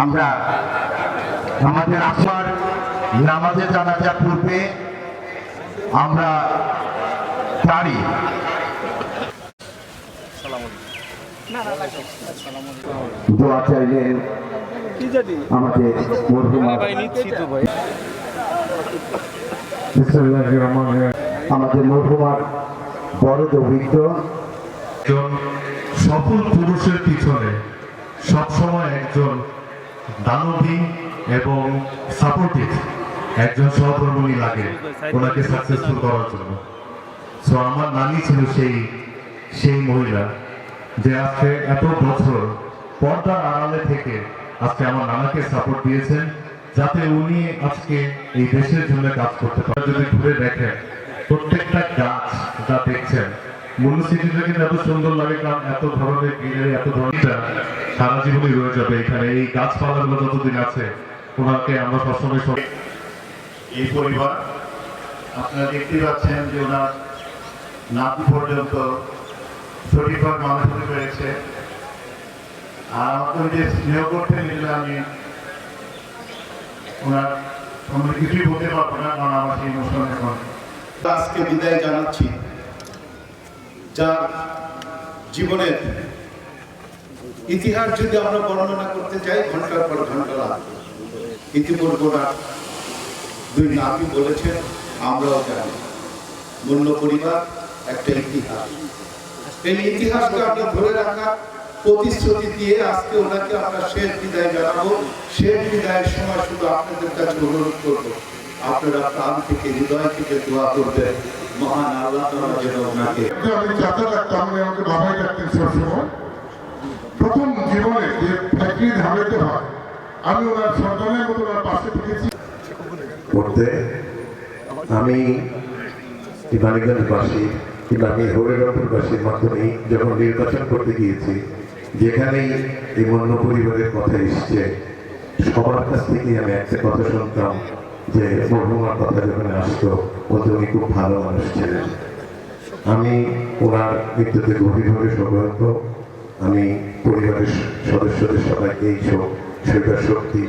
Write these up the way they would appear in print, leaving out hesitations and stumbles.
আমরা আমাদের আসর নামাজে জানাজার পূর্বে আমরা দাঁড়ি দোয়া চাইলেন আমাদের মরহুমার বড় অভিজ্ঞ একজন সফল পুরুষের পিছনে সবসময় একজন দানবী এবং সাপোর্টিভ একজন সহকর্মী লাগে ওনাকে সাকসেসফুল করার জন্য। সো আমার নানি ছিল সেই মহিলা যে আজকে এত বছর পর্দার আড়ালে থেকে আজকে আমার নানাকে সাপোর্ট দিয়েছেন, যাতে উনি আজকে এই দেশের জন্য কাজ করতে পারেন। যদি ঘুরে দেখেন প্রত্যেকটা গাছ যা দেখছেন মুনিসিপালিটি কিন্তু এত সুন্দর লাগে, কারণ এত ধরনের গ্রিনারি, এত ধরনের সারা জীবনই রয়ে যাবে এখানে। এই গাছপালাগুলো যতদিন আছে ওনাকে আমরা সবসময় এই পরিবার আপনারা দেখতে পাচ্ছেন যে ওনার নাতি পর্যন্ত 35 মানুষ হতে পেরেছে। আর আমাকে যে স্নেহ করতেন এগুলো আমি ওনার সম্বন্ধে কিছুই বলতে পারবো না, কারণ আমার সেই ইমোশন এখন। আজকে বিদায় জানাচ্ছি যার জীবনের ইতিহাস যদি আমরা বর্ণনা করতে চাই ঘন্টার পর ঘন্টা লাগবে। ইতিপূর্বে দুই নাতি বলেছেন, আমরাও জানি মূল্য পরিবার একটা ইতিহাস। এই ইতিহাসকে আমরা ধরে রাখা প্রতিশ্রুতি দিয়ে আজকে ওনাকে আমরা শেষ বিদায় জানাবো। শেষ বিদায়ের সময় শুধু আপনাদের কাছে অনুরোধ করবো, আপনারা প্রাণ থেকে হৃদয় থেকে দোয়া করবেন মহান আল্লাহ তাআলা যেন ওনাকে। আমি চাচা ডাকতাম, আমাকে বাবাই ডাকতেন সবসময়। প্রথম জীবনে যে ফ্যাক্টরি ধারাতে হয় আমি ওনার সন্তানের মতো ওনার পাশে থেকেছি। করতে আমি মানিকগঞ্জবাসী কিংবা আমি হরিরামপুরবাসীর মাধ্যমে যখন নির্বাচন করতে গিয়েছি, যেখানেই এই মন্য পরিবারের কথা এসছে সবার কাছ থেকেই আমি একটা কথা শুনতাম যে মরহুমার কথা যখন আসতো বলতে উনি খুব ভালো মানুষ ছিলেন। আমি ওনার মৃত্যুতে গভীরভাবে শোকাহত। আমি পরিবারের সদস্যদের সবাইকে এই শৈবার শক্তি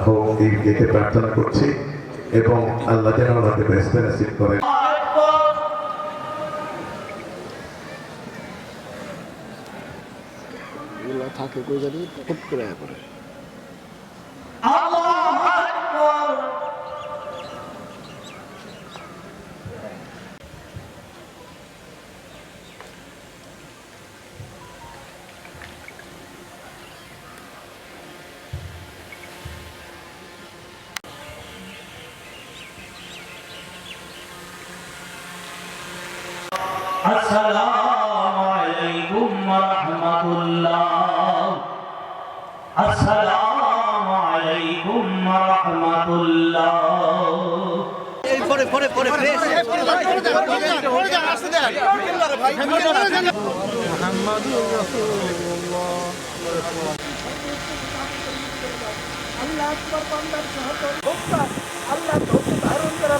হোক এই এতে প্রার্থনা করছি এবং আল্লাহ যেন ওনাকে ব্যস্ত নসিব করেন। থাকে কই জানি ফুট করে পড়ে। আসসালামু আলাইকুম ওয়া রাহমাতুল্লাহ। আসসালামু আলাইকুম ওয়া রাহমাতুল্লাহ। এই পরে প্রেস পরে যা আসতে দেন ভাই মুহাম্মাদুর রাসূলুল্লাহ। আল্লাহ আকবার বান্দার সহচর ভক্ত আল্লাহ ধৈর্য ধারণ করা